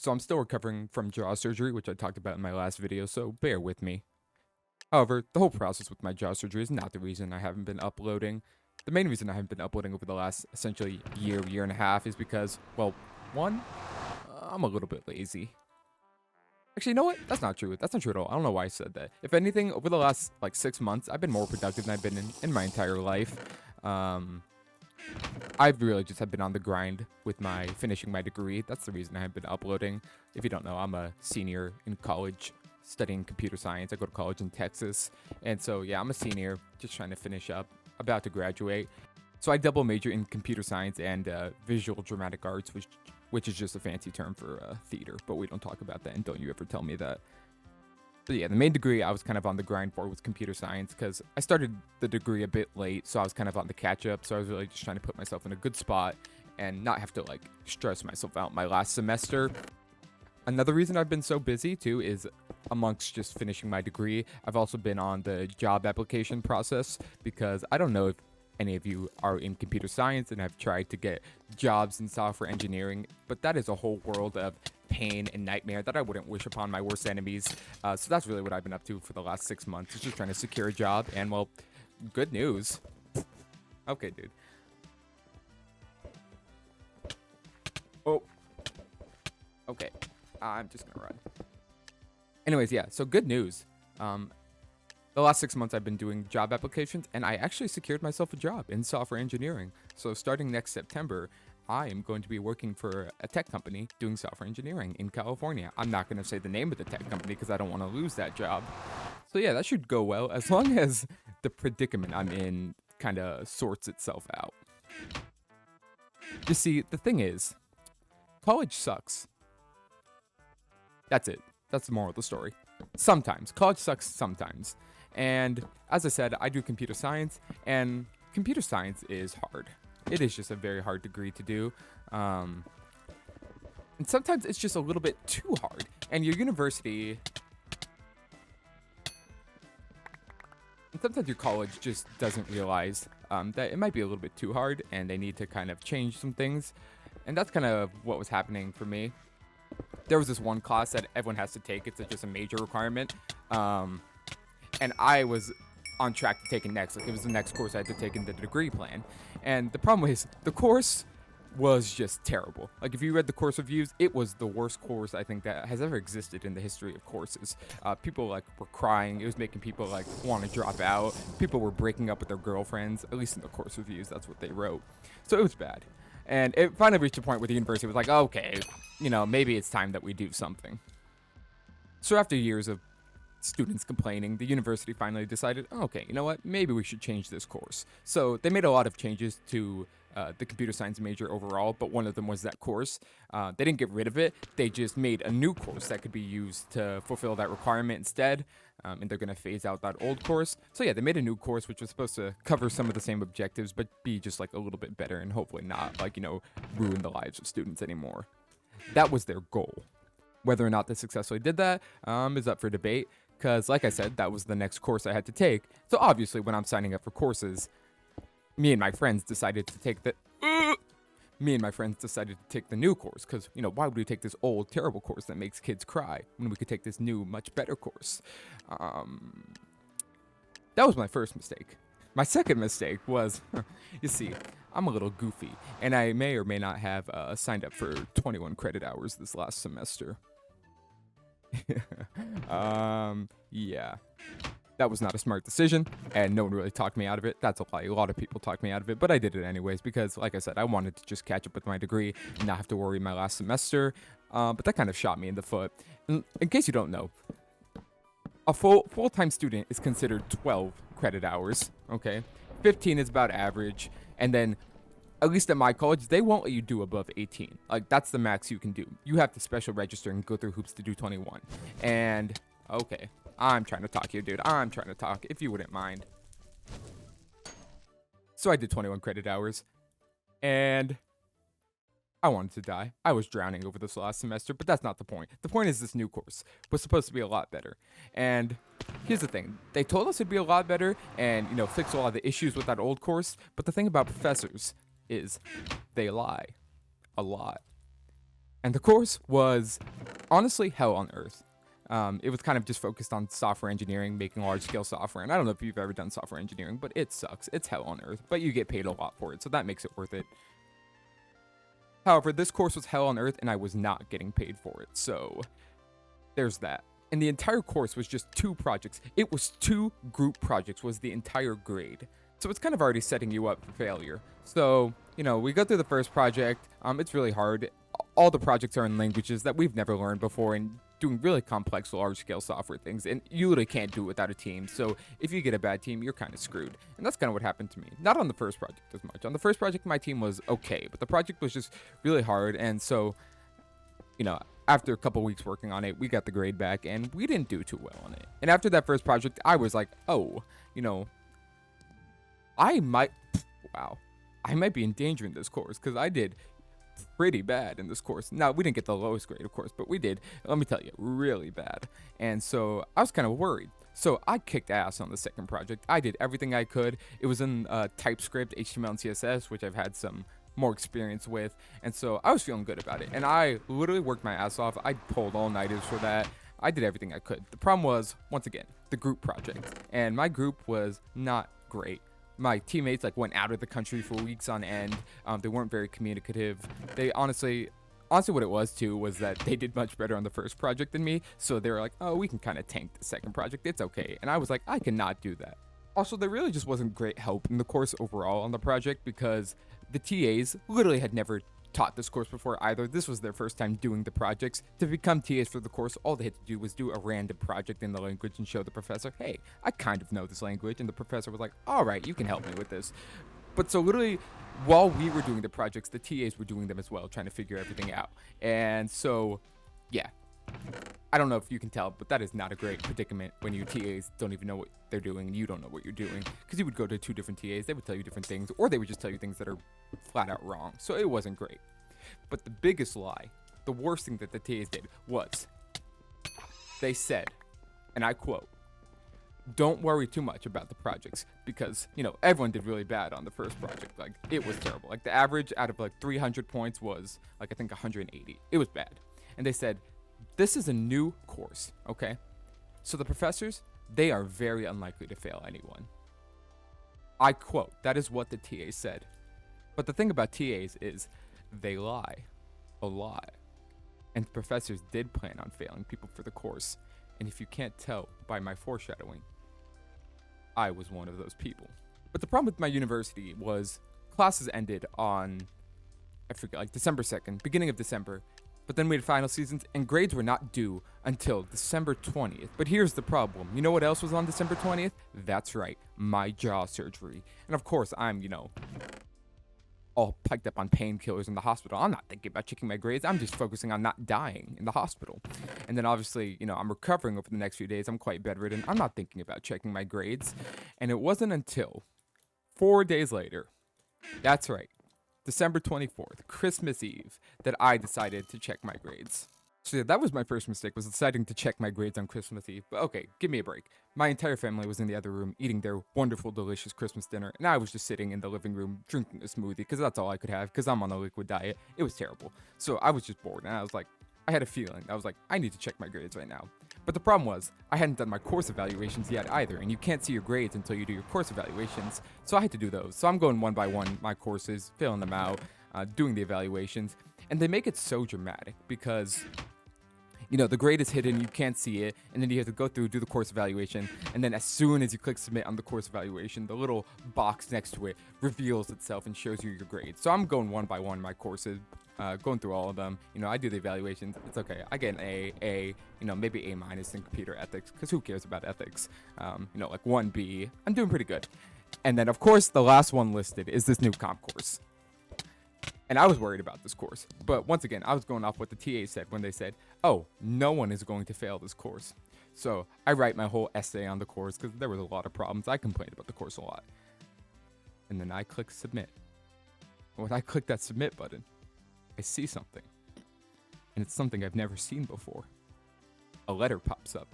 So I'm still recovering from jaw surgery, which I talked about in my last video, so bear with me. However, the whole process with my jaw surgery is not the reason I haven't been uploading. The main reason I haven't been uploading over the last essentially year and a half is because, well, one, I'm a little bit lazy. Actually, you know what? That's not true. That's not true at all. I don't know why I said that. If anything, over the last, like, 6 months, I've been more productive than I've been in my entire life. I've really just have been on the grind with my finishing my degree. That's the reason I have been uploading. If you don't know, I'm a senior in college studying computer science. I go to college in Texas. And so, yeah, I'm a senior, just trying to finish up, about to graduate. So I double major in computer science and visual dramatic arts, which is just a fancy term for theater, but we don't talk about that, and don't you ever tell me that. So yeah, the main degree I was kind of on the grind for was computer science, because I started the degree a bit late, so I was kind of on the catch-up, so I was really just trying to put myself in a good spot and not have to, like, stress myself out my last semester. Another reason I've been so busy, too, is amongst just finishing my degree, I've also been on the job application process, because I don't know if any of you are in computer science and have tried to get jobs in software engineering, but that is a whole world of pain and nightmare that I wouldn't wish upon my worst enemies. So that's really what I've been up to for the last 6 months, is just trying to secure a job. And, well, good news. Okay, dude. Oh. Okay. I'm just gonna run. Anyways, yeah, so good news. The last 6 months I've been doing job applications, and I actually secured myself a job in software engineering. So starting next September, I am going to be working for a tech company doing software engineering in California. I'm not going to say the name of the tech company because I don't want to lose that job. So yeah, that should go well as long as the predicament I'm in kind of sorts itself out. You see, the thing is, college sucks. That's it. That's the moral of the story. Sometimes. College sucks sometimes. And as I said, I do computer science, and computer science is hard. It is just a very hard degree to do. And sometimes it's just a little bit too hard. And your university, and sometimes your college just doesn't realize that it might be a little bit too hard, and they need to kind of change some things. And that's kind of what was happening for me. There was this one class that everyone has to take. It's just a major requirement. And I was on track to take it next. Like, it was the next course I had to take in the degree plan. And the problem is, the course was just terrible. Like, if you read the course reviews, it was the worst course I think that has ever existed in the history of courses. People, like, were crying. It was making people, like, want to drop out. People were breaking up with their girlfriends. At least in the course reviews, that's what they wrote. So it was bad. And it finally reached a point where the university was like, okay, you know, maybe it's time that we do something. So after years of students complaining, the university finally decided, oh, okay, you know what, maybe we should change this course. So they made a lot of changes to the computer science major overall, but one of them was that course. They didn't get rid of it. They just made a new course that could be used to fulfill that requirement instead. And they're going to phase out that old course. So yeah, they made a new course which was supposed to cover some of the same objectives, but be just like a little bit better and hopefully not, like, you know, ruin the lives of students anymore. That was their goal. Whether or not they successfully did that is up for debate, because like I said, that was the next course I had to take. So obviously when I'm signing up for courses, me and my friends decided to take the new course, because, you know, why would we take this old, terrible course that makes kids cry when we could take this new, much better course? That was my first mistake. My second mistake was, you see, I'm a little goofy, and I may or may not have signed up for 21 credit hours this last semester. Yeah. That was not a smart decision, and no one really talked me out of it. That's a lie. A lot of people talked me out of it, but I did it anyways because, like I said, I wanted to just catch up with my degree and not have to worry my last semester. But that kind of shot me in the foot. In case you don't know, a full-time student is considered 12 credit hours, okay? 15 is about average, and then, at least at my college, they won't let you do above 18. Like, that's the max you can do. You have to special register and go through hoops to do 21. And, okay. I'm trying to talk here, dude. I'm trying to talk, if you wouldn't mind. So I did 21 credit hours, and I wanted to die. I was drowning over this last semester, but that's not the point. The point is this new course was supposed to be a lot better. And here's the thing. They told us it'd be a lot better and, you know, fix a lot of the issues with that old course. But the thing about professors is they lie a lot. And the course was honestly hell on earth. It was kind of just focused on software engineering, making large-scale software. And I don't know if you've ever done software engineering, but it sucks. It's hell on earth, but you get paid a lot for it, so that makes it worth it. However, this course was hell on earth, and I was not getting paid for it, so there's that. And the entire course was just 2 projects. It was 2 group projects was the entire grade. So it's kind of already setting you up for failure. So, we go through the first project. It's really hard. All the projects are in languages that we've never learned before and doing really complex, large-scale software things. And you really can't do it without a team. So if you get a bad team, you're kind of screwed. And that's kind of what happened to me. Not on the first project as much. On the first project, my team was okay. But the project was just really hard. And so, after a couple weeks working on it, we got the grade back. And we didn't do too well on it. And after that first project, I was like, oh, I might be in danger in this course because I did pretty bad in this course. Now, we didn't get the lowest grade, of course, but we did, let me tell you, really bad. And so I was kind of worried. So I kicked ass on the second project. I did everything I could. It was in TypeScript, HTML, and CSS, which I've had some more experience with. And so I was feeling good about it. And I literally worked my ass off. I pulled all-nighters for that. I did everything I could. The problem was, once again, the group project. And my group was not great. My teammates went out of the country for weeks on end. They weren't very communicative. They honestly what it was too was that they did much better on the first project than me. So they were like, oh, we can kind of tank the second project. It's okay. And I was like, I cannot do that. Also, there really just wasn't great help in the course overall on the project because the TAs literally had never taught this course before either. This was their first time doing the projects. To become TAs for the course, all they had to do was do a random project in the language and show the professor, hey, I kind of know this language. And the professor was like, all right, you can help me with this. But so literally, while we were doing the projects, the TAs were doing them as well, trying to figure everything out. And so, yeah. I don't know if you can tell, but that is not a great predicament when you TAs don't even know what they're doing and you don't know what you're doing. Because you would go to 2 different TAs, they would tell you different things, or they would just tell you things that are flat out wrong. So it wasn't great. But the biggest lie, the worst thing that the TAs did was they said, and I quote, don't worry too much about the projects because, everyone did really bad on the first project. It was terrible. The average out of 300 points was I think 180. It was bad. And they said, this is a new course, okay? So the professors, they are very unlikely to fail anyone. I quote, that is what the TA said. But the thing about TAs is they lie a lot. And the professors did plan on failing people for the course. And if you can't tell by my foreshadowing, I was one of those people. But the problem with my university was classes ended on, I forget, December 2nd, beginning of December. But then we had final seasons, and grades were not due until December 20th. But here's the problem. You know what else was on December 20th? That's right, my jaw surgery. And of course, I'm, all piked up on painkillers in the hospital. I'm not thinking about checking my grades. I'm just focusing on not dying in the hospital. And then obviously, I'm recovering over the next few days. I'm quite bedridden. I'm not thinking about checking my grades. And it wasn't until 4 days later, that's right, December 24th, Christmas Eve, that I decided to check my grades. So yeah, that was my first mistake, was deciding to check my grades on Christmas Eve. But okay, give me a break. My entire family was in the other room eating their wonderful, delicious Christmas dinner, and I was just sitting in the living room drinking a smoothie, because that's all I could have, because I'm on a liquid diet. It was terrible. So I was just bored, and I was like, I had a feeling. I was like, I need to check my grades right now. But the problem was, I hadn't done my course evaluations yet either, and you can't see your grades until you do your course evaluations. So I had to do those. So I'm going one by one, my courses, filling them out, doing the evaluations. And they make it so dramatic because, the grade is hidden, you can't see it, and then you have to go through, do the course evaluation, and then as soon as you click submit on the course evaluation, the little box next to it reveals itself and shows you your grades. So I'm going one by one, my courses, going through all of them. I do the evaluations. It's okay. I get an A, maybe A- in computer ethics, because who cares about ethics? 1B. I'm doing pretty good. And then, of course, the last one listed is this new comp course. And I was worried about this course. But once again, I was going off what the TA said when they said, oh, no one is going to fail this course. So I write my whole essay on the course because there was a lot of problems. I complained about the course a lot. And then I click submit. When I click that submit button, I see something. And it's something I've never seen before. A letter pops up.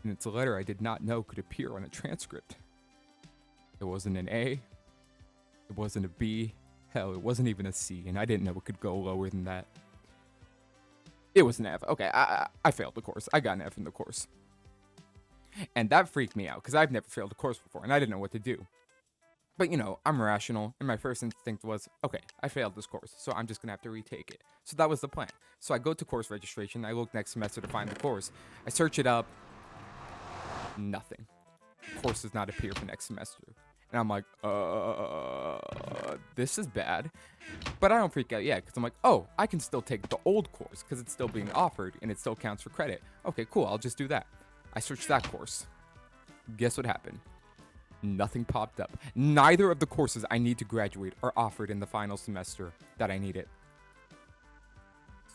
And it's a letter I did not know could appear on a transcript. It wasn't an A. It wasn't a B. Hell, it wasn't even a C, and I didn't know it could go lower than that. It was an F. Okay, I failed the course. I got an F in the course. And that freaked me out because I've never failed a course before and I didn't know what to do. But, you know, I'm rational, and my first instinct was, okay, I failed this course, so I'm just going to have to retake it. So that was the plan. So I go to course registration, I look next semester to find the course, I search it up, nothing. Course does not appear for next semester. And I'm like, this is bad. But I don't freak out yet, because I'm like, oh, I can still take the old course, because it's still being offered, and it still counts for credit. Okay, cool, I'll just do that. I searched that course. Guess what happened? Nothing popped up. Neither of the courses I need to graduate are offered in the final semester that I need it.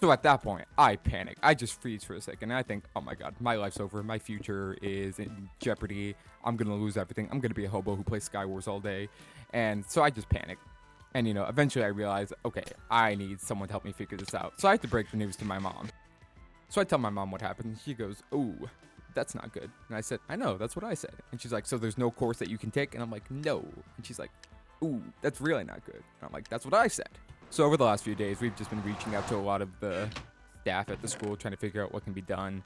So at that point, I panic. I just freeze for a second. And I think, oh my God, my life's over. My future is in jeopardy. I'm going to lose everything. I'm going to be a hobo who plays skywars all day. And so I just panic. And, you know, eventually I realize, okay, I need someone to help me figure this out. So I have to break the news to my mom. So I tell my mom what happened. She goes, ooh, that's not good. And I said, I know, that's what I said. And she's like, so there's no course that you can take? And I'm like, no. And she's like, ooh, that's really not good. And I'm like, that's what I said. So over the last few days, we've just been reaching out to a lot of the staff at the school, trying to figure out what can be done.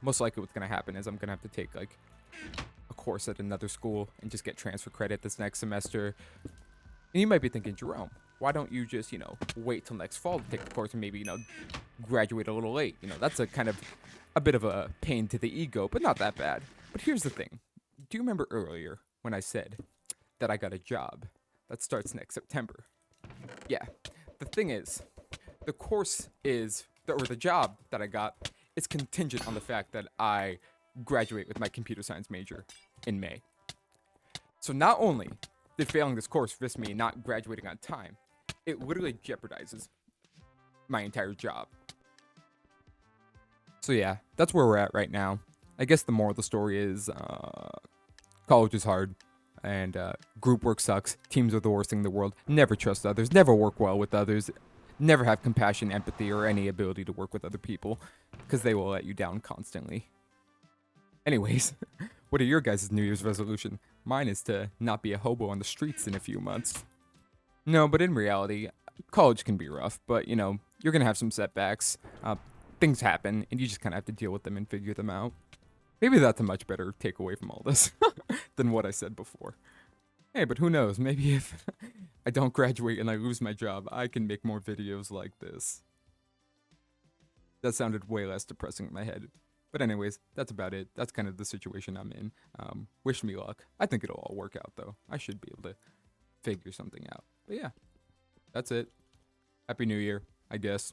Most likely what's going to happen is I'm going to have to take like a course at another school and just get transfer credit this next semester. And you might be thinking, Jerome, why don't you just, you know, wait till next fall to take the course and maybe, you know, graduate a little late? You know, that's a bit of a pain to the ego, but not that bad. But here's the thing. Do you remember earlier when I said that I got a job that starts next September? Yeah. The thing is, the course is, or the job that I got is contingent on the fact that I graduate with my computer science major in May. So not only did failing this course risk me not graduating on time, it literally jeopardizes my entire job. So yeah, that's where we're at right now. I guess the moral of the story is college is hard, and group work sucks. Teams are the worst thing in the world. Never trust others. Never work well with others. Never have compassion, empathy, or any ability to work with other people, because they will let you down constantly. Anyways, what are your guys' New Year's resolution? Mine is to not be a hobo on the streets in a few months. No, but in reality, college can be rough, but, you know, you're going to have some setbacks. Things happen, and you just kind of have to deal with them and figure them out. Maybe that's a much better takeaway from all this than what I said before. Hey, but who knows? Maybe if I don't graduate and I lose my job, I can make more videos like this. That sounded way less depressing in my head. But anyways, that's about it. That's kind of the situation I'm in. Wish me luck. I think it'll all work out, though. I should be able to figure something out. But yeah, that's it. Happy New Year, I guess.